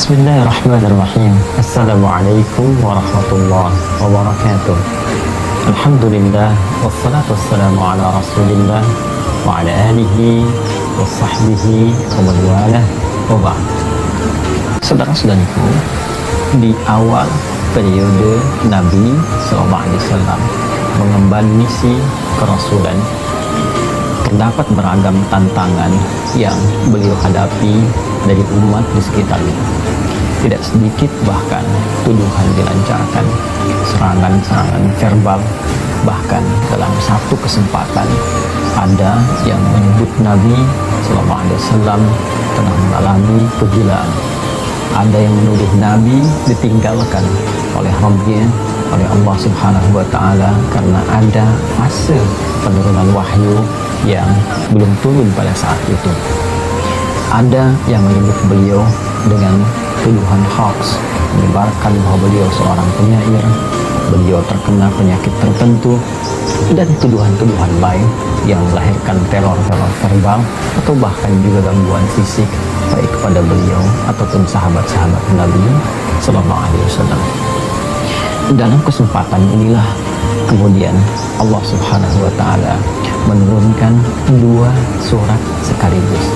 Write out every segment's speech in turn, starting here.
Bismillahirrahmanirrahim. Assalamualaikum warahmatullahi wabarakatuh. Alhamdulillah, wassalatu wassalamu ala rasulillah wa ala alihi wa sahbihi wa man walah wa ba'd. Saudara-saudariku, di awal periode Nabi SAW mengemban misi kerasulan, terdapat beragam tantangan yang beliau hadapi dari umat di sekitarnya. Tidak sedikit bahkan tuduhan dilancarkan, serangan-serangan verbal. Bahkan dalam satu kesempatan ada yang menyebut Nabi SAW telah mengalami kegilaan. Ada yang menuduh Nabi ditinggalkan oleh Rabbnya, oleh Allah Subhanahu wa Ta'ala, karena ada fase penurunan wahyu yang belum turun pada saat itu. Ada yang menyebut beliau dengan tuduhan hoax, menyebarkan bahwa beliau seorang penyair, beliau terkena penyakit tertentu, dan tuduhan-tuduhan lain yang melahirkan teror-teror verbal atau bahkan juga gangguan fisik baik kepada beliau ataupun sahabat-sahabat Nabi Sallallahu Alaihi Wasallam. Dalam kesempatan inilah kemudian Allah Subhanahu wa Ta'ala menurunkan dua surat sekaligus.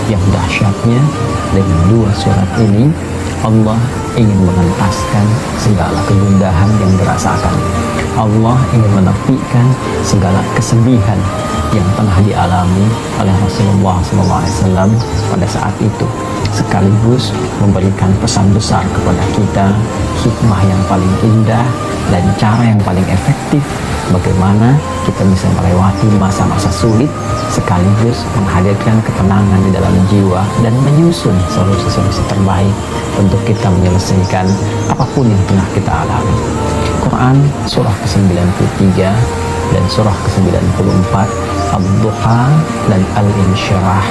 Yang dahsyatnya, dengan dua surat ini Allah ingin mengentaskan segala kegundahan yang dirasakan. Allah ingin menepikan segala kesedihan yang pernah dialami oleh Rasulullah SAW pada saat itu, sekaligus memberikan pesan besar kepada kita, hikmah yang paling indah dan cara yang paling efektif bagaimana kita bisa melewati masa-masa sulit, sekaligus menghadirkan ketenangan di dalam jiwa dan menyusun solusi-solusi terbaik untuk kita menyelesaikan apapun yang pernah kita alami. Quran surah ke-93 dan surah ke-94, Ad-Duha dan Al-Insyirah,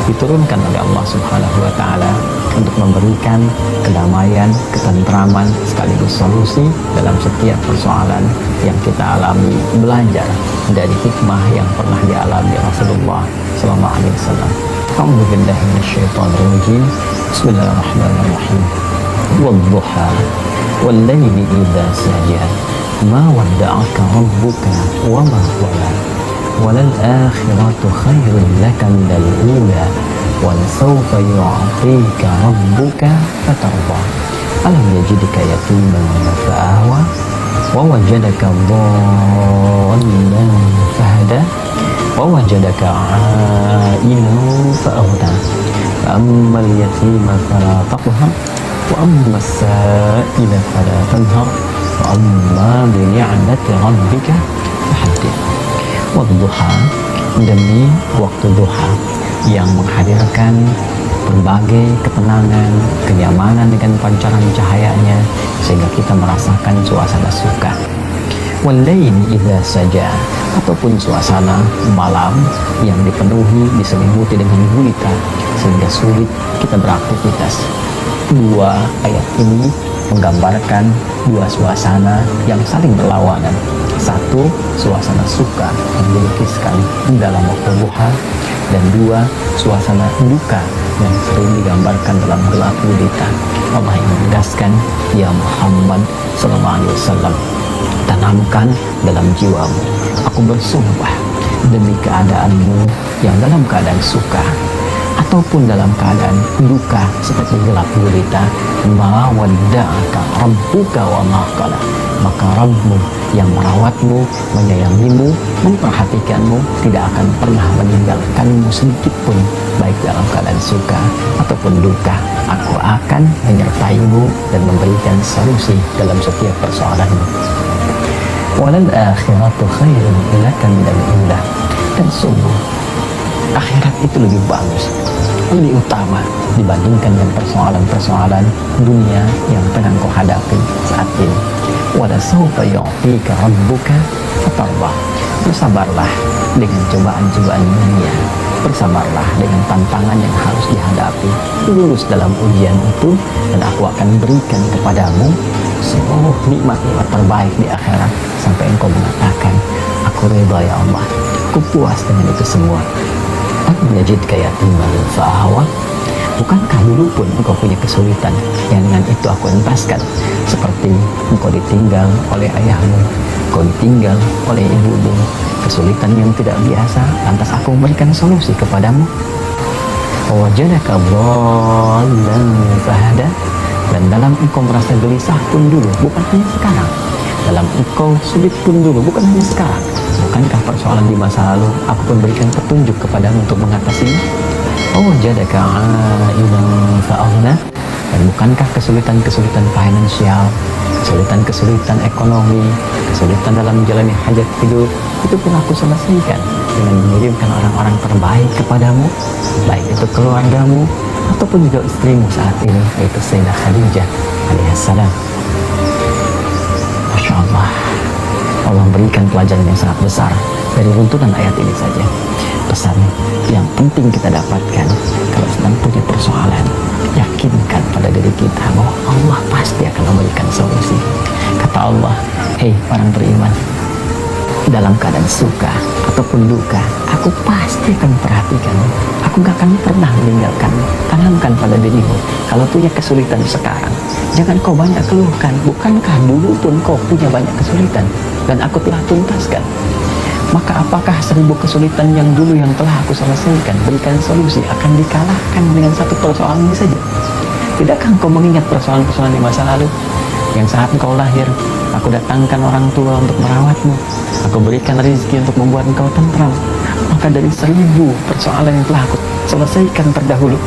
diturunkan oleh Allah Subhanahu wa Ta'ala untuk memberikan kedamaian, ketentraman sekaligus solusi dalam setiap persoalan yang kita alami, belajar dari hikmah yang pernah dialami Rasulullah sallallahu alaihi wasallam. A'udzu billahi minasyaitonir rajim. Bismillahirrahmanirrahim. Wad-duha wal-laili idza saja ma wadda'aka rabbuka wa ma qala walal akhiratu khairun laka minal ula وَلَسَوْفَ يُعْطِيكَ رَبُّكَ فَتَرْضَى أَلَمْ يَجِدْكَ يَتِيمًا فَآوَى وَوَجَدَكَ ضَالًّا فَهَدَى وَوَجَدَكَ عَائِلًا فَأَغْنَى فَأَمَّا الْيَتِيمَ فَلَا تَقْهَرْ وَأَمَّا السَّائِلَ فَلَا تَنْهَرْ وَأَمَّا بِنِعْمَةِ رَبِّكَ فَحَدِّثْ. Wadduha, demi waktu duha yang menghadirkan berbagai ketenangan, kenyamanan dengan pancaran cahayanya sehingga kita merasakan suasana suka. Wal-laili idza saja, ataupun suasana malam yang dipenuhi, diselimuti dengan gulita sehingga sulit kita beraktivitas. Dua ayat ini menggambarkan dua suasana yang saling berlawanan. Satu, suasana suka yang dilukiskan dalam waktu duha, dan dua, suasana duka yang sering digambarkan dalam gelap gulita. Allah yang menegaskan, ya Muhammad sallallahu alaihi wasallam, tanamkan dalam jiwamu, aku bersumpah demi keadaanmu yang dalam keadaan suka ataupun dalam keadaan duka seperti gelap gulita, ma wadda'aka rabbuka wa ma qala, maka Rabbmu yang merawatmu, menyayangimu, memperhatikanmu tidak akan pernah meninggalkanmu sedikit pun, baik dalam keadaan suka ataupun duka. Aku akan menyertaimu dan memberikan solusi dalam setiap persoalanmu. Walal akhiratu khairun laka minal ula, dan sungguh akhirat itu lebih bagus, lebih utama dibandingkan dengan persoalan-persoalan dunia yang tengah kau hadapi saat ini. Walasawfa yu'tika rabbuka fatardah, bersabarlah dengan cobaan-cobaan dunia, bersabarlah dengan tantangan yang harus dihadapi, lulus dalam ujian itu, dan aku akan berikan kepadamu seluruh nikmat-nikmat terbaik di akhirat sampai engkau mengatakan, aku reda ya Allah, aku puas dengan itu semua. Alam yajidka yatiman fa'awa Bukankah dulu pun engkau punya kesulitan yang dengan itu aku entaskan, seperti engkau ditinggal oleh ayahmu, engkau ditinggal oleh ibumu, kesulitan yang tidak biasa, lantas aku memberikan solusi kepadamu. Wajadaka dhallan fahada, dan dalam engkau merasa gelisah pun dulu, bukan hanya sekarang. Dalam engkau sulit pun dulu, bukan hanya sekarang. Bukankah persoalan di masa lalu aku pun berikan petunjuk kepadamu untuk mengatasinya? Wajadaka ailan fa'aghna, dan bukankah kesulitan-kesulitan finansial, kesulitan-kesulitan ekonomi, kesulitan dalam menjalani hajat hidup, itu pun aku selesaikan dengan mengirimkan orang-orang terbaik kepadamu, baik itu keluargamu ataupun juga istrimu saat ini, yaitu Sayyidah Khadijah alaihissalam. Masya Allah, Allah memberikan pelajaran yang sangat besar dari runtunan ayat ini saja. Pesan yang penting kita dapatkan kalau sedang punya persoalan, yakinkan pada diri kita bahwa Allah pasti akan memberikan solusi. Kata Allah, hei orang beriman, dalam keadaan suka ataupun duka, aku pasti akan memperhatikan. Aku gak akan pernah meninggalkan. Tanamkan pada dirimu, kalau punya kesulitan sekarang, jangan kau banyak keluhkan. Bukankah dulu pun kau punya banyak kesulitan dan aku telah tuntaskan? Maka apakah 1000 kesulitan yang dulu yang telah aku selesaikan, berikan solusi, akan dikalahkan dengan satu persoalan ini saja? Tidakkah engkau mengingat persoalan-persoalan di masa lalu? Yang saat engkau lahir, aku datangkan orang tua untuk merawatmu, aku berikan rezeki untuk membuat engkau tentram. Maka dari 1000 persoalan yang telah aku selesaikan terdahulu,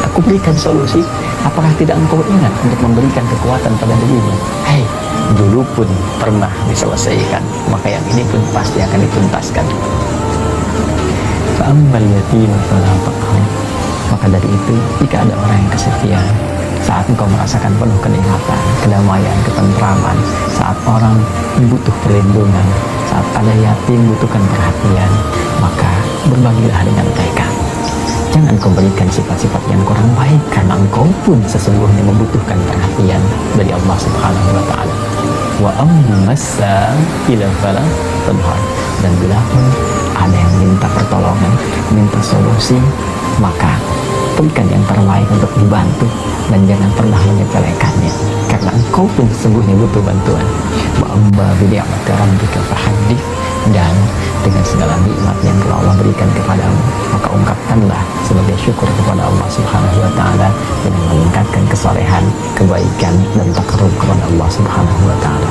aku berikan solusi. Apakah tidak engkau ingat untuk memberikan kekuatan pada dirimu? Hei, dulu pun pernah diselesaikan, maka yang ini pun pasti akan dituntaskan. Fa'ammal yatim fala taqhar, maka dari itu, jika ada orang yang kesepian, saat engkau merasakan penuh kenikmatan, kedamaian, ketentraman, saat orang butuh perlindungan, saat ada yatim butuhkan perhatian, maka berbagilah dengan mereka. Jangan kau berikan sifat-sifat yang kurang baik, karena engkau pun sesungguhnya membutuhkan perhatian dari Allah Subhanahu wa Ta'ala. Wa ammasa ila fala tanhar, dan bila pun ada yang minta pertolongan, minta solusi, maka berikan yang terbaik untuk dibantu, dan jangan pernah menyepelekannya, karena engkau pun sesungguhnya butuh bantuan. Wa amma bi ni'mati rabbika fahaddits, dan dengan segala nikmat yang telah Allah berikan kepadamu, maka ungkapkanlah sebagai syukur kepada Allah Subhanahu wa Ta'ala dengan meningkatkan kesolehan, kebaikan, dan takarrub kepada Allah Subhanahu wa Ta'ala.